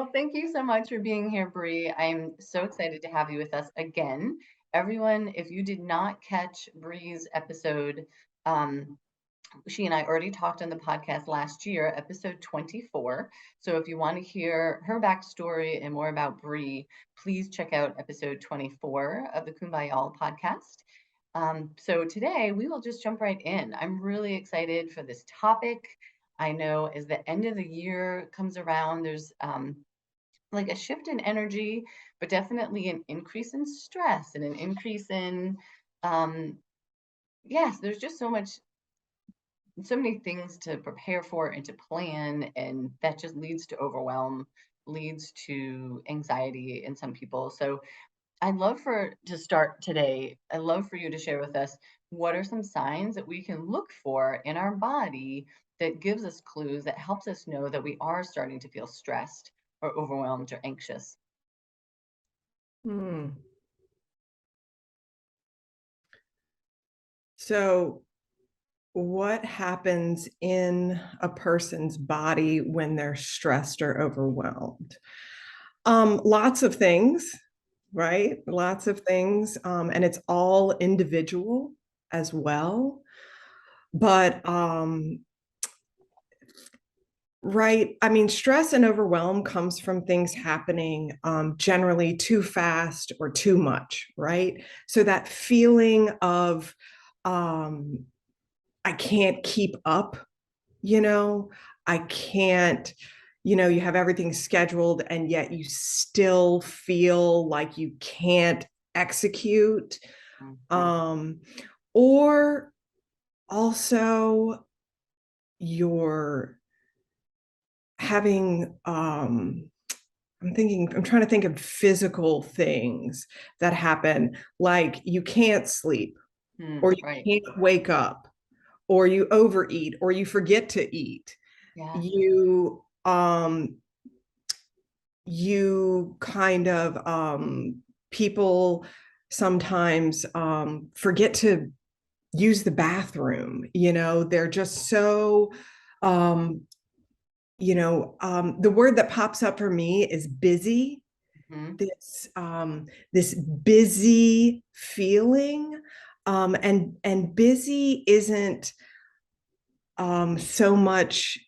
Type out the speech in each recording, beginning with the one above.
Well, thank you so much for being here, Bree. I'm so excited to have you with us again. Everyone, if you did not catch Bree's episode, um, she and I already talked on the podcast last year, episode 24. So if you want to hear her backstory and more about Bree, please check out episode 24 of the Kumbay'all podcast. So today we will just jump right in. I'm really excited for this topic. I know as the end of the year comes around, there's like a shift in energy, but definitely an increase in stress and an increase in, um, yes, there's just so many things to prepare for and to plan, and that just leads to overwhelm, leads to anxiety in some people. So I'd love for to start today. I'd love for you to share with us what are some signs that we can look for in our body that gives us clues that helps us know that we are starting to feel stressed or overwhelmed or anxious. Hmm. So, what happens in a person's body when they're stressed or overwhelmed? Lots of things, right? Lots of things. And it's all individual as well. But right, I mean, stress and overwhelm comes from things happening generally too fast or too much, right? So that feeling of um, I can't keep up, you know, I can't, you have everything scheduled and yet you still feel like you can't execute. Mhm. Um, or also you're having, I'm trying to think of physical things that happen, like you can't sleep or you Right. can't wake up or you overeat or you forget to eat. Yes. You you kind of people sometimes forget to use the bathroom. They're just so um the word that pops up for me is busy. Mhm. This busy feeling, and busy isn't so much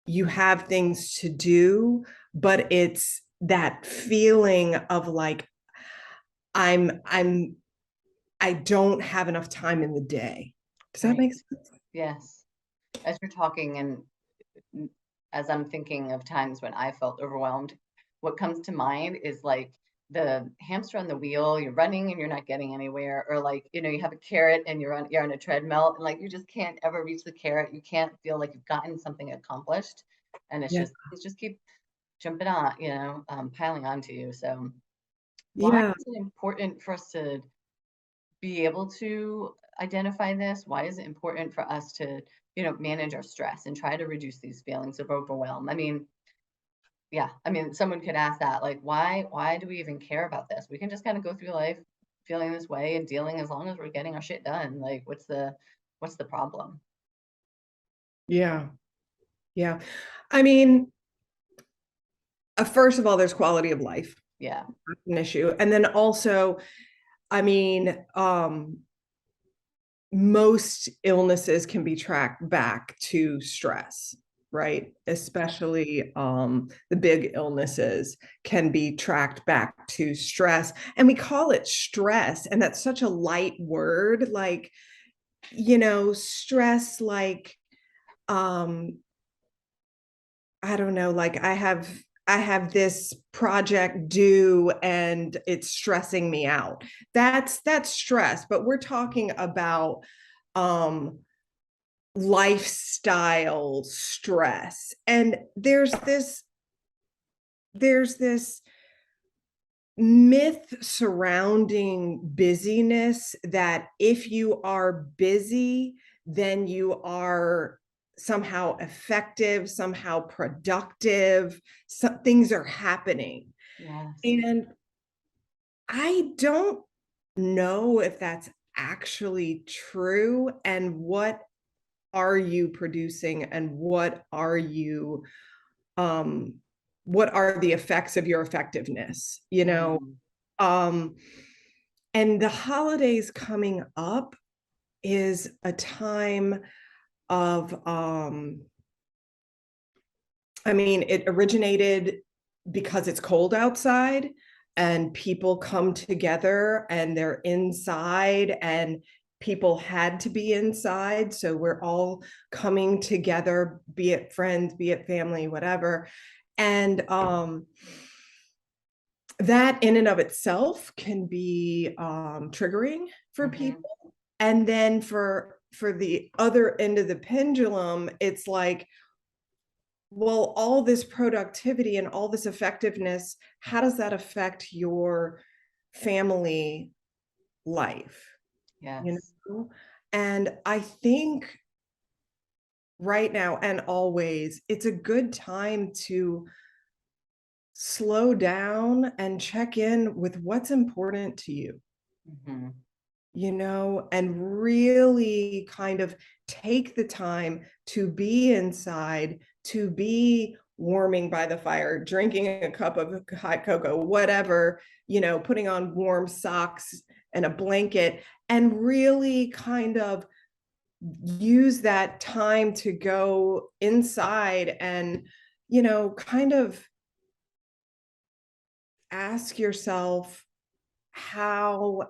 you have things to do, but it's that feeling of like I'm I don't have enough time in the day. Does that Right. make sense? Yes. As you're talking and as I'm thinking of times when I felt overwhelmed, what comes to mind is like the hamster on the wheel, you're running and you're not getting anywhere, or like, you have a carrot and you're on a treadmill and like you just can't ever reach the carrot. You can't feel like you've gotten something accomplished. And it's Yeah. just keep jumping on, piling onto you. So why Yeah. is it important for us to be able to identify this? Why is it important for us to, manage our stress and try to reduce these feelings of overwhelm? I mean, yeah, I mean, someone could ask that, like, why do we even care about this? We can just kind of go through life feeling this way and dealing as long as we're getting our shit done. Like, what's the problem? Yeah. Yeah. I mean, first of all, there's quality of life, Yeah. an issue. And then also, I mean, most illnesses can be tracked back to stress, right? Especially the big illnesses can be tracked back to stress. And we call it stress, and that's such a light word, like, stress, like, um, I don't know, like I have this project due and it's stressing me out. That's stress, but we're talking about um lifestyle stress. And there's this myth surrounding busyness that if you are busy, then you are somehow effective, somehow productive, things are happening. Yes. And I don't know if that's actually true. And what are you producing and what are you um what are the effects of your effectiveness, you know? Mm, Um, and the holidays coming up is a time of, I mean, it originated because it's cold outside and people come together and they're inside and people had to be inside. So we're all coming together, be it friends, be it family, whatever. And that in and of itself can be triggering for mhm, people. And then for the other end of the pendulum, it's like, well, all this productivity and all this effectiveness, how does that affect your family life? You yes. know? And I think right now and always, it's a good time to slow down and check in with what's important to you, Mhm, and really kind of take the time to be inside, to be warming by the fire, drinking a cup of hot cocoa, whatever, putting on warm socks and a blanket, and really kind of use that time to go inside and, kind of ask yourself how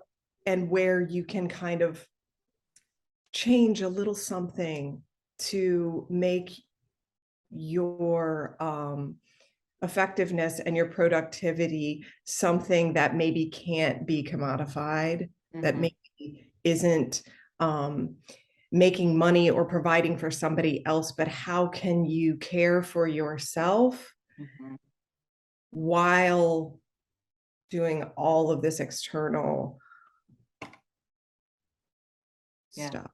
and where you can kind of change a little something to make your effectiveness and your productivity something that maybe can't be commodified, that mhm, maybe isn't um, making money or providing for somebody else, but how can you care for yourself mhm. while doing all of this external Yeah, stuff?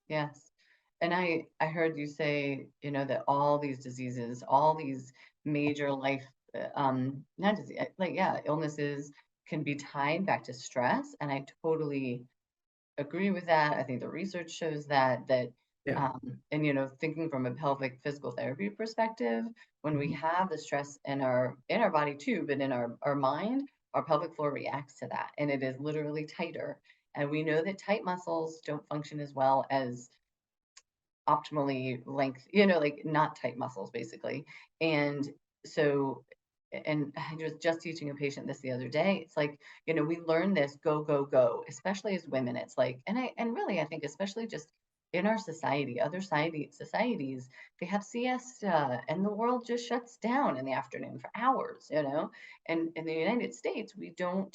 yes. And I heard you say, that all these diseases, all these major life, not disease, like, yeah, illnesses can be tied back to stress. And I totally agree with that. I think the research shows that, Yeah. and thinking from a pelvic physical therapy perspective, when we Mhm. have the stress in our body too, but in our mind, our pelvic floor reacts to that, and it is literally tighter. And we know that tight muscles don't function as well as optimally length, like not tight muscles basically. And so, and I was just teaching a patient this the other day. It's like, we learn this go, go, go, especially as women. It's like, and really, I think especially just in our society, other societies, they have siesta and the world just shuts down in the afternoon for hours. And in the United States, we don't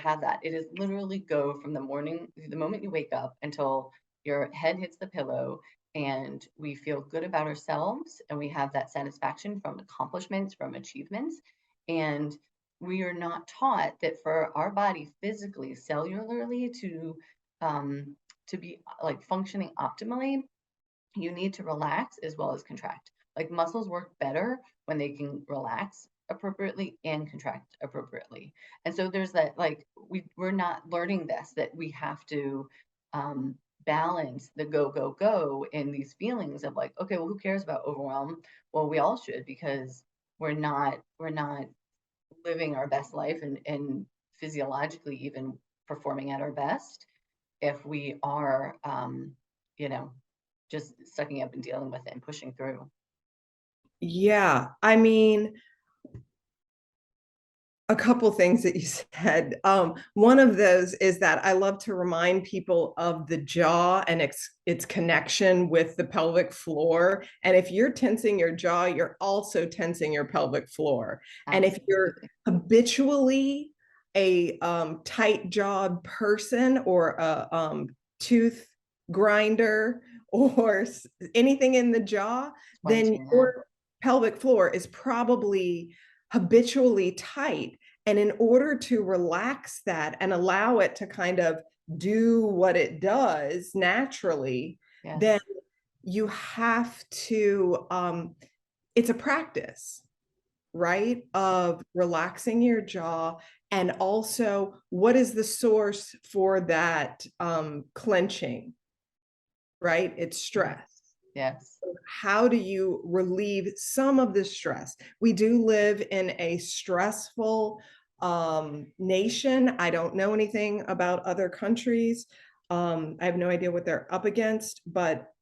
have that. It is literally go from the moment you wake up until your head hits the pillow, and we feel good about ourselves and we have that satisfaction from accomplishments, from achievements. And we are not taught that for our body physically, cellularly to be like functioning optimally, you need to relax as well as contract. Like muscles work better when they can relax appropriately and contract appropriately. And so there's that, like, we're not learning this, that we have to um, balance the go, go, go in these feelings of like, okay, well, who cares about overwhelm? Well, we all should, because we're not living our best life and physiologically even performing at our best if we are, you know, just sucking up and dealing with it and pushing through. Yeah, I mean, a couple things that you said. One of those is that I love to remind people of the jaw and its connection with the pelvic floor. And if you're tensing your jaw, you're also tensing your pelvic floor. And if you're Absolutely. habitually a tight jawed person or a tooth grinder or anything in the jaw, then Sponging, yeah. your pelvic floor is probably habitually tight. And in order to relax that and allow it to kind of do what it does naturally, then Yes. you have to, it's a practice, right? Of relaxing your jaw. And also, what is the source for that clenching, right? It's Yeah. stress. Yes. How do you relieve some of the stress? We do live in a stressful nation. I don't know anything about other countries. I have no idea what they're up against, but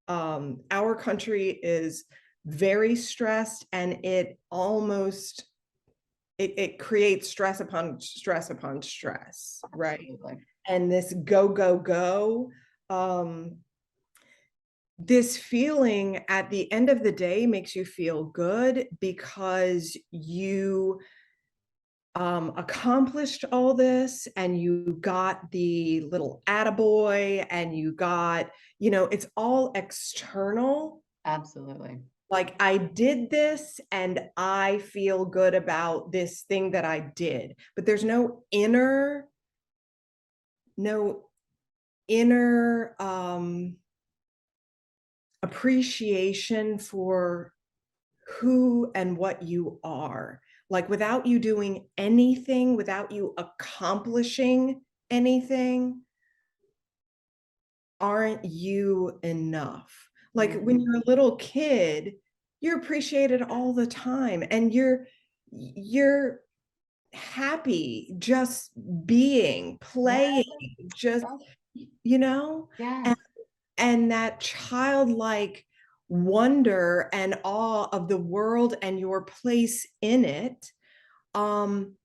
our country is very stressed, and it creates stress upon stress upon stress, right? Absolutely. And this go, go, go. This feeling at the end of the day makes you feel good because you accomplished all this, and you got the little attaboy, and you got, it's all external. Absolutely. Like, I did this and I feel good about this thing that I did, but there's no inner appreciation for who and what you are. Like, without you doing anything, without you accomplishing anything, aren't you enough? Like, when Hmm. you're a little kid, you're appreciated all the time, and you're happy just being, playing, Yes. just, you know, Yes. and that childlike wonder and awe of the world and your place in it um,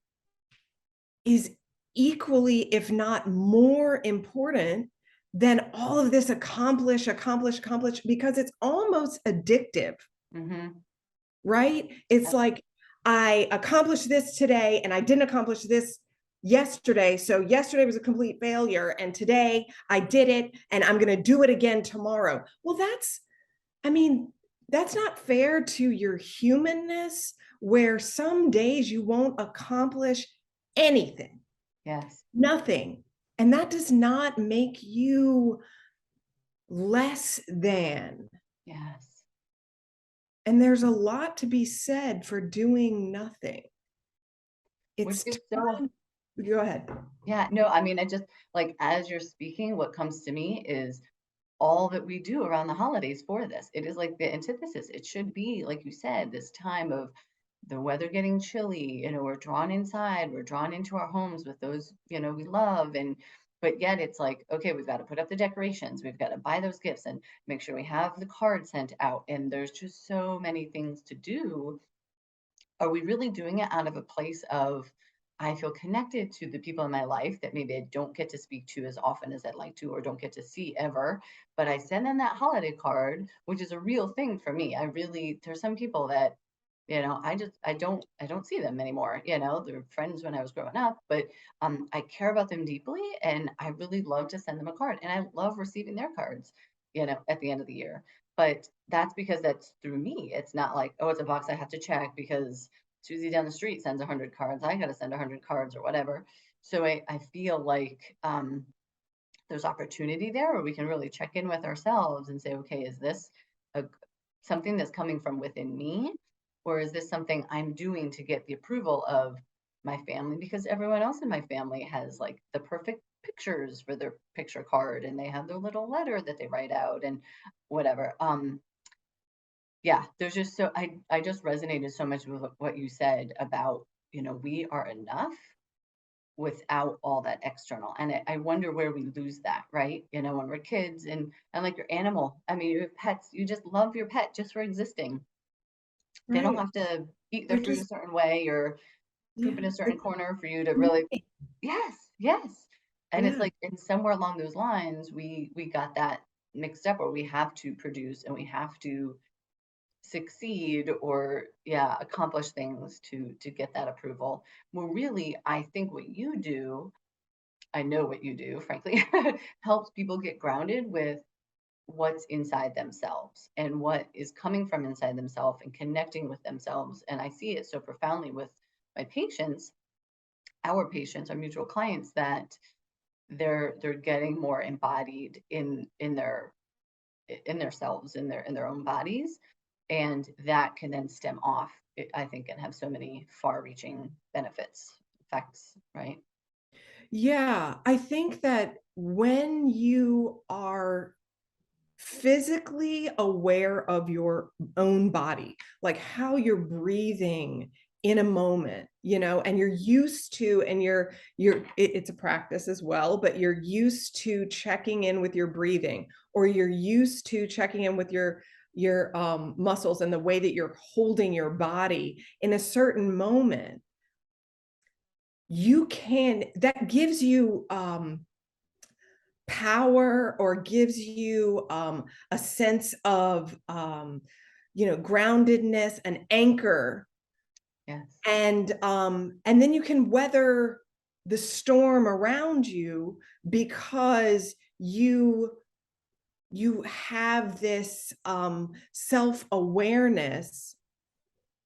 is equally, if not more important than all of this accomplish, because it's almost addictive, Hmm. right? It's like, I accomplished this today and I didn't accomplish this yesterday. So yesterday was a complete failure. And today I did it, and I'm going to do it again tomorrow. Well, I mean, that's not fair to your humanness, where some days you won't accomplish anything, Yes. nothing. And that does not make you less than. Yes. And there's a lot to be said for doing nothing. Which It's is so, time. Go ahead. yeah, no, I mean, I just like, as you're speaking, what comes to me is all that we do around the holidays for this. It is like the antithesis. It should be, like you said, this time of the weather getting chilly, we're drawn inside, we're drawn into our homes with those, we love. And, but yet it's like, okay, we've got to put up the decorations, we've got to buy those gifts and make sure we have the card sent out. And there's just so many things to do. Are we really doing it out of a place of, I feel connected to the people in my life that maybe I don't get to speak to as often as I'd like to, or don't get to see ever, but I send them that holiday card, which is a real thing for me. I really, there's some people that, I don't see them anymore. They're friends when I was growing up, but I care about them deeply, and I really love to send them a card, and I love receiving their cards, at the end of the year. But that's because that's through me. It's not like, oh, it's a box I have to check because Susie down the street sends 100 cards. I got to send 100 cards or whatever. So I feel like there's opportunity there where we can really check in with ourselves and say, okay, is this a, something that's coming from within me? Or is this something I'm doing to get the approval of my family? Because everyone else in my family has like the perfect pictures for their picture card, and they have their little letter that they write out and whatever. Yeah, there's just so I just resonated so much with what you said about, we are enough without all that external. And I wonder where we lose that, right? When we're kids, and like your animal. I mean, you have pets, you just love your pet just for existing. They don't Right. have to eat their They're food a just, certain way or poop in yeah. a certain corner for you to really, Right. yes, yes. And it's Yeah. like, and somewhere along those lines, we got that mixed up, where we have to produce and we have to succeed, or yeah, accomplish things to get that approval. Well, really, I think what you do, I know what you do, frankly, helps people get grounded with what's inside themselves and what is coming from inside themselves and connecting with themselves. And I see it so profoundly with my patients, our patients, our mutual clients, that they're getting more embodied in their selves, in their own bodies, and that can then stem off, I think, and have so many far-reaching benefits, effects, right? Yeah. I think that when you are physically aware of your own body, like how you're breathing in a moment, and you're used to, and it's a practice as well, but you're used to checking in with your breathing, or you're used to checking in with your muscles and the way that you're holding your body in a certain moment. That gives you power, or gives you a sense of groundedness, an anchor. Yes. And then you can weather the storm around you, because you have this self-awareness,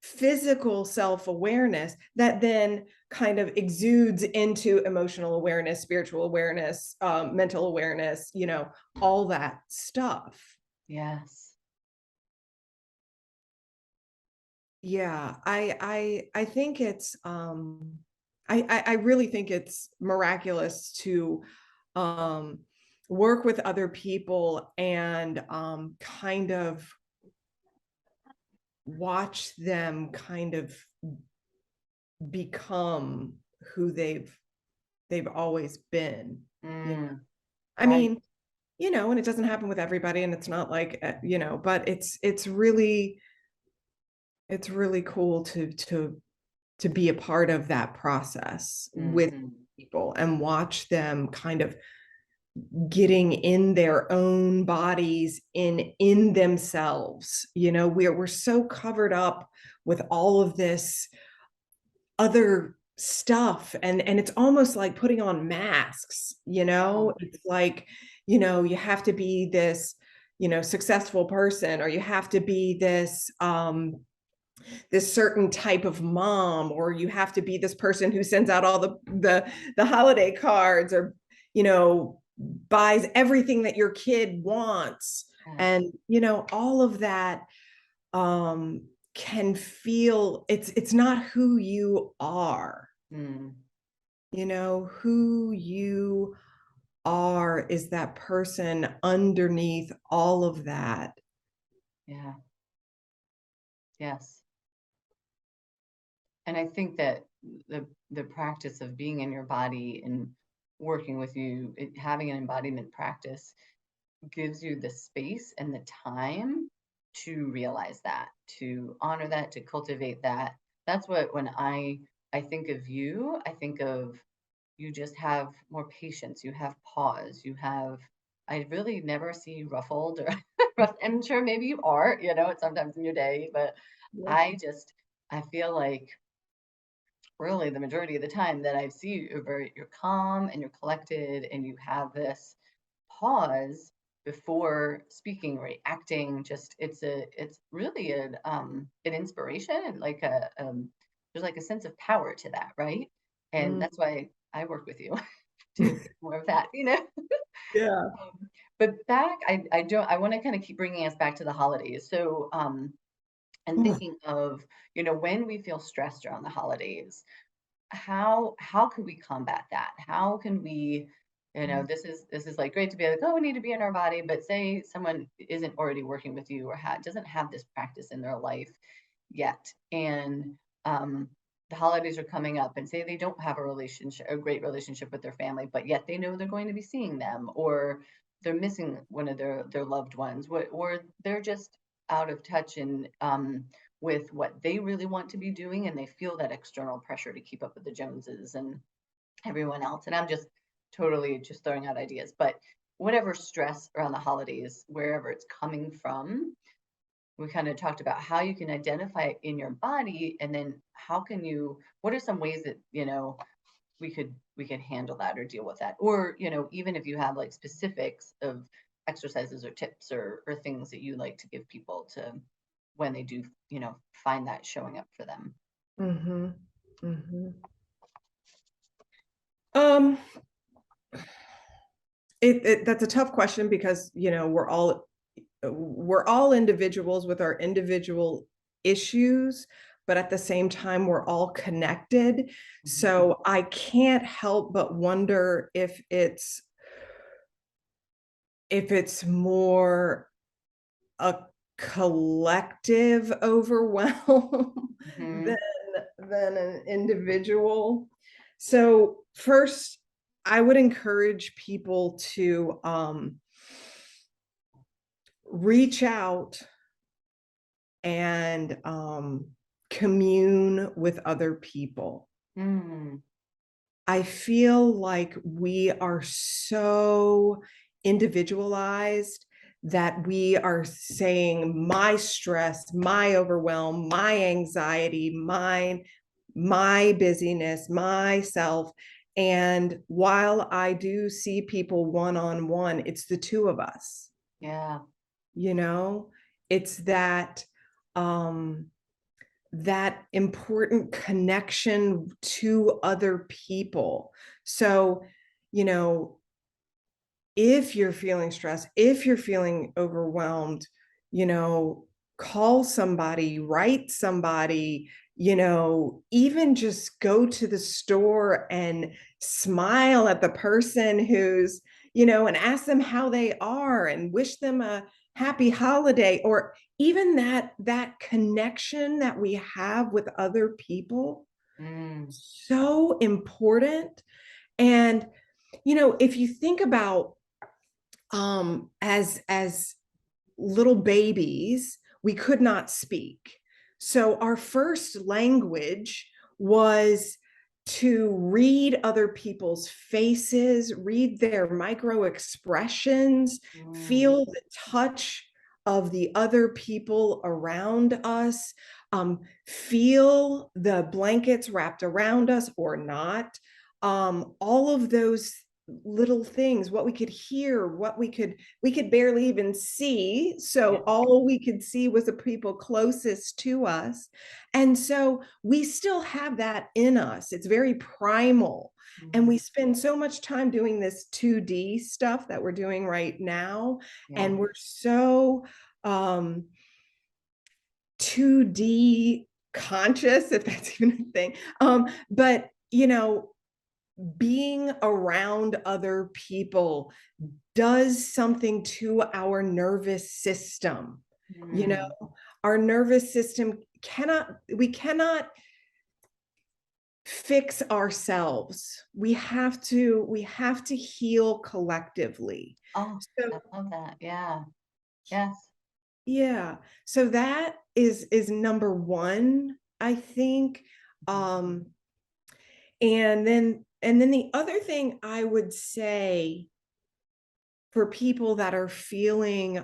physical self-awareness, that then kind of exudes into emotional awareness, spiritual awareness, mental awareness, all that stuff. Yes. Yeah, I think it's I really think it's miraculous to um work with other people and kind of watch them kind of become who they've always been. Mm, I right. mean, and it doesn't happen with everybody, and it's not like but it's really cool to be a part of that process with Hmm. people and watch them kind of getting in their own bodies, in themselves. We're so covered up with all of this other stuff, and it's almost like putting on masks. Yeah. It's like, you have to be this successful person, or you have to be this certain type of mom, or you have to be this person who sends out all the holiday cards, or buys everything that your kid wants. Yes. And all of that um can feel, it's not who you are. Mm, Who you are is that person underneath all of that. yeah. Yes. And I think that the practice of being in your body and working with you, having an embodiment practice gives you the space and the time to realize that, to honor that, to cultivate that. That's what, when I think of you, I think of, you just have more patience, you have pause, you have, I really never see you ruffled or I'm sure maybe you are, sometimes in your day, but Yeah. I just, I feel like really the majority of the time that I see you, you're calm and you're collected, and you have this pause before speaking, reacting. Just it's really an inspiration, and like there's like a sense of power to that, right? And Mm, that's why I work with you to get more of that, yeah. But back, I don't, I want to kind of keep bringing us back to the holidays. So and Oh, thinking of, when we feel stressed around the holidays, how can we combat that? How can we, this is like great to be like, oh, we need to be in our body, but say someone isn't already working with you, or doesn't have this practice in their life yet, and um, the holidays are coming up, and say they don't have a great relationship with their family, but yet they know they're going to be seeing them, or they're missing one of their loved ones, or they're just out of touch and with what they really want to be doing, and they feel that external pressure to keep up with the Joneses and everyone else. And I'm just totally just throwing out ideas, but whatever stress around the holidays, wherever it's coming from, we kind of talked about how you can identify it in your body, and then what are some ways that we could handle that or deal with that, or even if you have like specifics of exercises or tips or things that you like to give people to, when they do find that showing up for them. mm-hmm, mm-hmm. Um, that's a tough question, because we're all individuals with our individual issues, but at the same time we're all connected. Mhm. So I can't help but wonder if it's more a collective overwhelm Mm-hmm. than an individual. So first, I would encourage people to reach out and commune with other people. Mm. I feel like we are so individualized that we are saying my stress, my overwhelm, my anxiety, my busyness, myself. And while I do see people one-on-one, it's the two of us, Yeah. you know, it's um that important connection to other people. So, you know, if you're feeling stressed, if you're feeling overwhelmed, you know, call somebody, write somebody, you know, even just go to the store and smile at the person who's, you know, and ask them how they are and wish them a happy holiday, or even that connection that we have with other people, Mm. so important. And you know, if you think about as little babies, we could not speak. So our first language was to read other people's faces, read their micro expressions, Mm. feel the touch of the other people around us, feel the blankets wrapped around us or not. All of those little things, what we could hear, what we could barely even see. Yeah. So all we could see was the people closest to us. And so we still have that in us. It's very primal. And Mm. we spend so much time doing this 2D stuff that we're doing right now. Yeah. And we're so 2D conscious, if that's even a thing. But you know, being around other people does something to our nervous system. You know, Mm. our nervous system we cannot fix ourselves. We have to heal collectively. Oh, So I love that. Yeah. Yes. yeah, so that is number one, I think. Mhm. Um, and then the other thing I would say for people that are feeling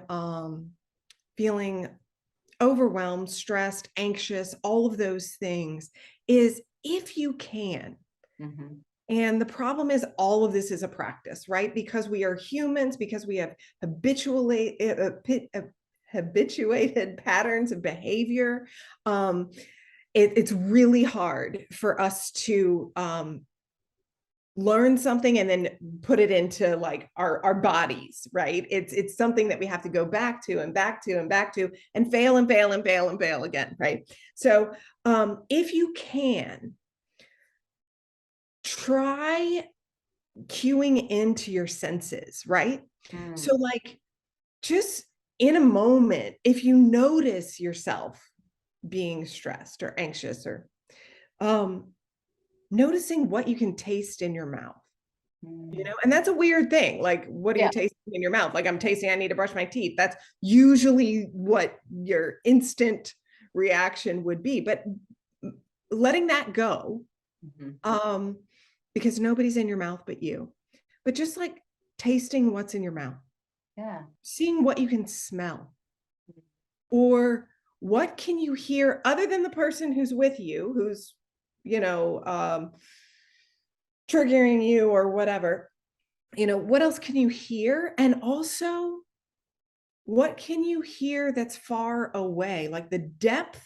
overwhelmed, stressed, anxious, all of those things, is if you can. Mhm. And the problem is all of this is a practice, right? Because we are humans, because we have habituated patterns of behavior. Um, it's really hard for us to learn something and then put it into like our bodies, right? It's something that we have to go back to and back to and back to and fail and fail and fail and fail again, right? So if you can, try cueing into your senses, right? Mm. So like just in a moment, if you notice yourself being stressed or anxious, or um noticing what you can taste in your mouth, you Mm. know, and that's a weird thing. Like, what are you Yeah. tasting in your mouth? Like, I'm tasting, I need to brush my teeth. That's usually what your instant reaction would be. But letting that go, Mhm. um, because nobody's in your mouth but you. But just like tasting what's in your mouth, Yeah. seeing what you can smell, or what can you hear other than the person who's with you, who's, you know, triggering you or whatever. You know, what else can you hear? And also, what can you hear that's far away? Like the depth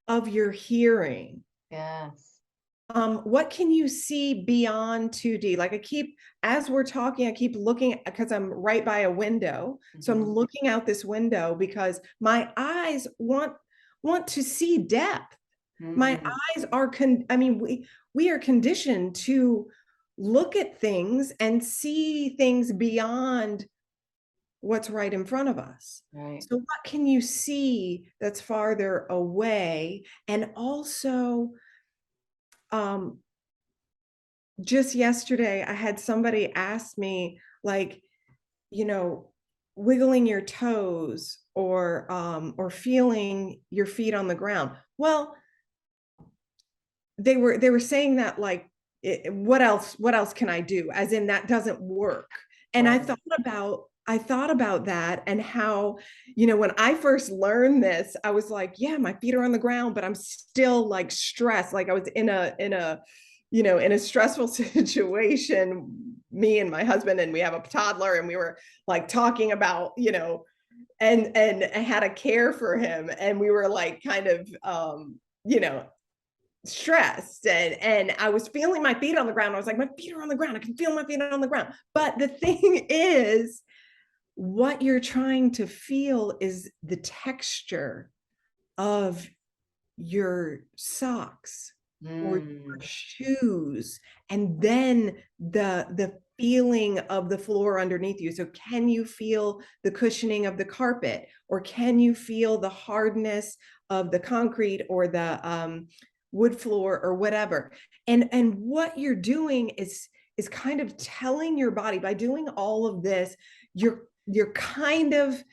of your hearing. Yes. What can you see beyond 2D? Like as we're talking, I keep looking because I'm right by a window. So I'm Mhm. looking out this window because my eyes want to see depth. My Mm. eyes are I mean, we are conditioned to look at things and see things beyond what's right in front of us. Right. So what can you see that's farther away? And also, um, just yesterday, I had somebody ask me, like, you know, wiggling your toes or feeling your feet on the ground. Well, they were saying that, like, what else can I do, as in that doesn't work. And Right. I thought about that, and how, when I first learned this, I was like, yeah, my feet are on the ground, but I'm still like stressed, like I was in a stressful situation, me and my husband, and we have a toddler, and we were like talking about, and I had a care for him, and we were like kind of you know stressed, and I was feeling my feet on the ground. I was like, my feet are on the ground. I can feel my feet on the ground. But the thing is, what you're trying to feel is the texture of your socks or your Mm. shoes, and then the feeling of the floor underneath you. So can you feel the cushioning of the carpet, or can you feel the hardness of the concrete, or the wood floor, or whatever? And what you're doing is kind of telling your body, by doing all of this, you're kind of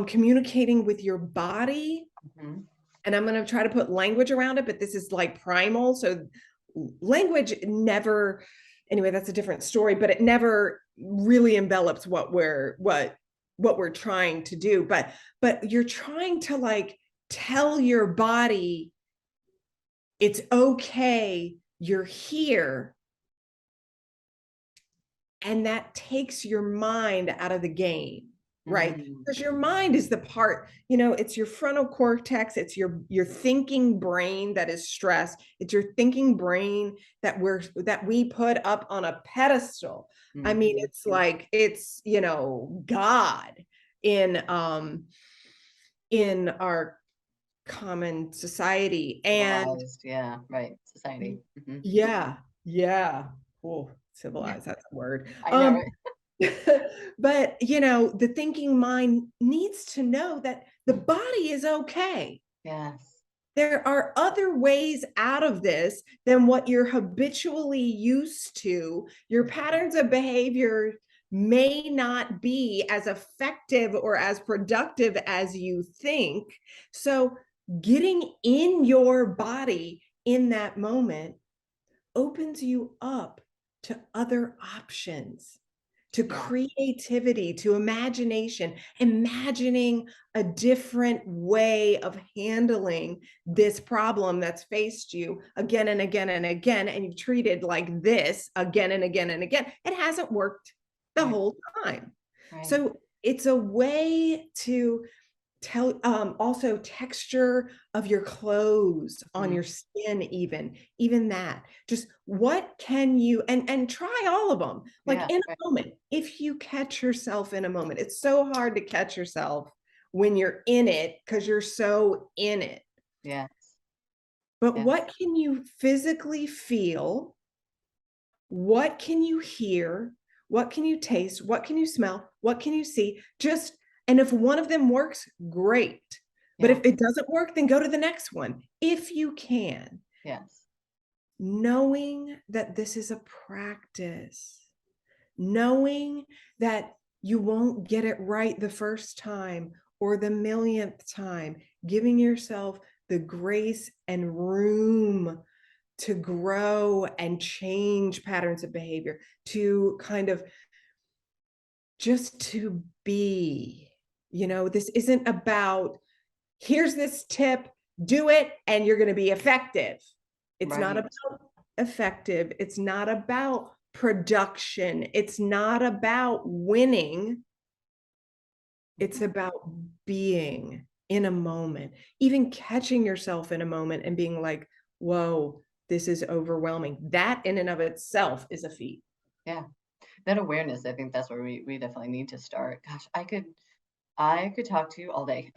communicating with your body. Mhm. And I'm going to try to put language around it, but this is like primal. So language never, anyway, that's a different story, but it never really envelops what we're trying to do. But you're trying to, like, tell your body it's okay, you're here. And that takes your mind out of the game, right? Mm. Because your mind is the part, it's your frontal cortex, it's your thinking brain that is stressed, it's your thinking brain that we put up on a pedestal. I mean, Mhm. it's like it's, God in in our common society. And Civilized. Yeah. Right. Society. Mhm. yeah, yeah. Oh, civilized, that's a word. I know, right? But the thinking mind needs to know that the body is okay. Yes. There are other ways out of this than what you're habitually used to. Your patterns of behavior may not be as effective or as productive as you think. So, getting in your body in that moment opens you up to other options, to Yeah. creativity, to imagination, imagining a different way of handling this problem that's faced you again and again and again, and you've treated like this again and again and again. It hasn't worked the Right. whole time. Right. So it's a way to tell, also texture of your clothes on Mm. your skin, even that, just what can you, and try all of them, like, Yeah. in Right. a moment, if you catch yourself in a moment. It's so hard to catch yourself when you're in it, because you're so in it. Yes. But Yes. what can you physically feel? What can you hear? What can you taste? What can you smell? What can you see? Just, and if one of them works, great. But Yeah. if it doesn't work, then go to the next one if you can. Yes. Knowing that this is a practice, knowing that you won't get it right the first time or the millionth time, giving yourself the grace and room to grow and change patterns of behavior, to kind of just to be. This isn't about, here's this tip, do it, and you're going to be effective. It's not Right. about effective. It's not about production. It's not about winning. It's Mhm. about being in a moment, even catching yourself in a moment and being like, whoa, this is overwhelming. That in and of itself is a feat. Yeah. That awareness, I think that's where we definitely need to start. Gosh, I could talk to you all day.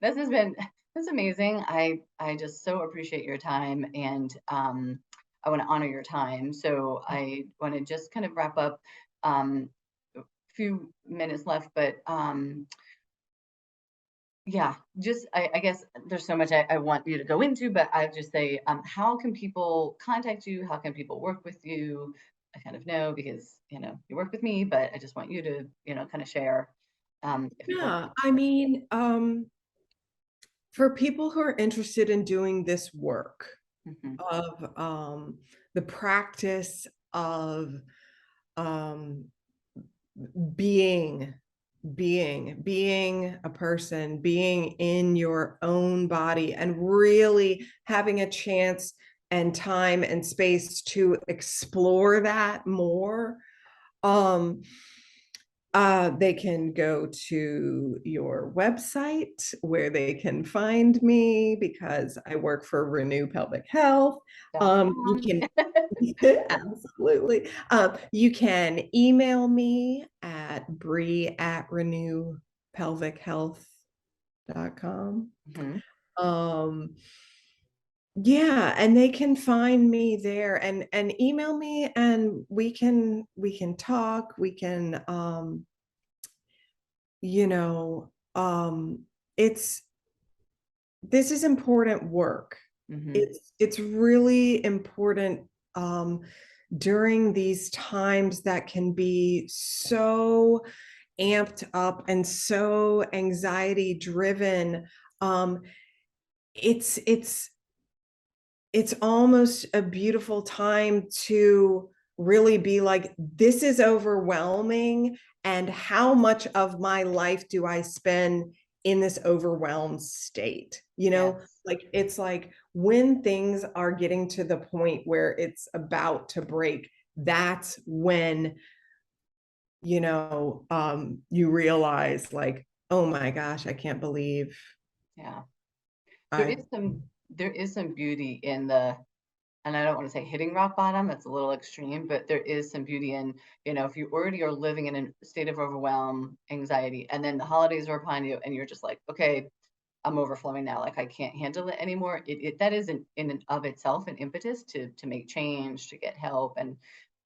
This has been this is amazing. I just so appreciate your time, and I want to honor your time. So I want to just kind of wrap up. Um, few minutes left, but yeah, just I guess there's so much I want you to go into, but I just say, how can people contact you? How can people work with you? I kind of know because you work with me, but I just want you to kind of share if people. Yeah, I mean, for people who are interested in doing this work Mhm. of the practice of um, being being a person, being in your own body, and really having a chance and time and space to explore that more. um they can go to your website where they can find me because I work for Renew Pelvic Health. You .com. can absolutely. You can email me at Bree@renewpelvichealth.com. Mhm. Yeah, and they can find me there and email me, and we can talk. We can you know, it's this is important work. Mhm. It's really important um, during these times that can be so amped up and so anxiety driven. Um, it's it's almost a beautiful time to really be like, this is overwhelming. And how much of my life do I spend in this overwhelmed state? Yes. Like it's like when things are getting to the point where it's about to break, that's when, you realize like, oh my gosh, I can't believe Yeah. There I is some there is some beauty in the, and I don't want to say hitting rock bottom, that's a little extreme, but there is some beauty in, if you already are living in a state of overwhelm, anxiety, and then the holidays are upon you and you're just like, okay, I'm overflowing now, like I can't handle it anymore. That is in and of itself an impetus to make change, to get help. And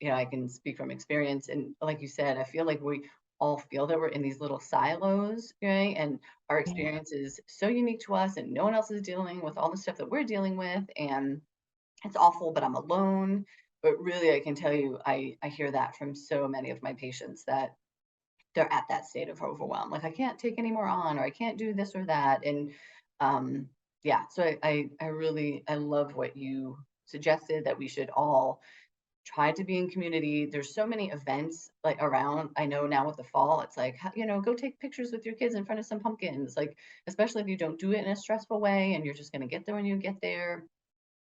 I can speak from experience. And like you said, I feel like we all feel that we're in these little silos, right? And our experience is so unique to us, and no one else is dealing with all the stuff that we're dealing with. And it's awful, but I'm alone. But really, I can tell you, I hear that from so many of my patients that they're at that state of overwhelm. Like I can't take any more on, or I can't do this or that. And um, yeah, so I really I love what you suggested, that we should all try to be in community. There's so many events like around. I know now with the fall, it's like, go take pictures with your kids in front of some pumpkins. Like, especially if you don't do it in a stressful way and you're just going to get there when you get there.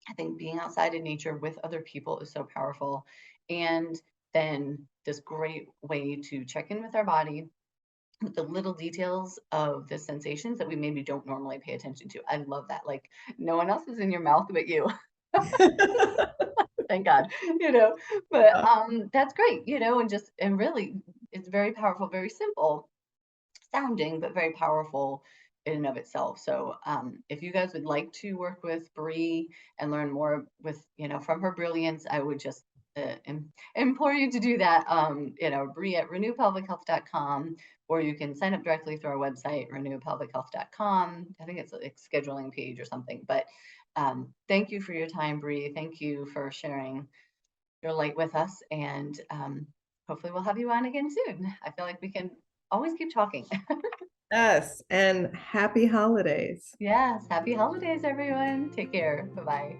I think being outside in nature with other people is so powerful. And then this great way to check in with our body with the little details of the sensations that we maybe don't normally pay attention to. I love that. Like no one else is in your mouth but you. Thank God, But that's great, and really it's very powerful, very simple sounding, but very powerful in and of itself. So if you guys would like to work with Bree and learn more with, from her brilliance, I would just implore you to do that. Bree at renewpelvichealth.com, or you can sign up directly through our website, renewpelvichealth.com. I think it's a scheduling page or something. But thank you for your time, Bree. Thank you for sharing your light with us. And hopefully we'll have you on again soon. I feel like we can always keep talking. Yes, and happy holidays. Yes. Happy holidays, everyone. Take care. Bye bye.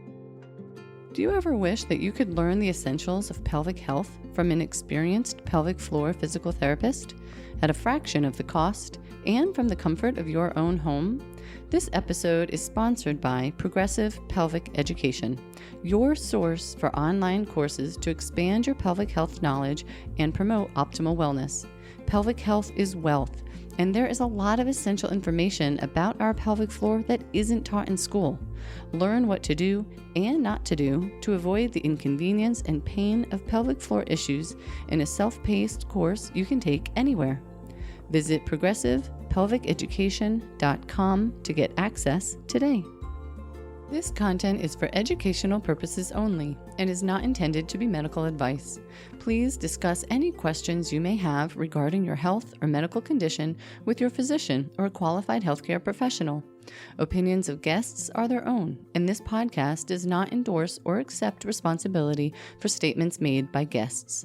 Do you ever wish that you could learn the essentials of pelvic health from an experienced pelvic floor physical therapist at a fraction of the cost and from the comfort of your own home? This episode is sponsored by Progressive Pelvic Education, your source for online courses to expand your pelvic health knowledge and promote optimal wellness. Pelvic health is wealth, and there is a lot of essential information about our pelvic floor that isn't taught in school. Learn what to do and not to do to avoid the inconvenience and pain of pelvic floor issues in a self-paced course you can take anywhere. Visit progressivepelviceducation.com to get access today. This content is for educational purposes only and is not intended to be medical advice. Please discuss any questions you may have regarding your health or medical condition with your physician or a qualified healthcare professional. Opinions of guests are their own, and this podcast does not endorse or accept responsibility for statements made by guests.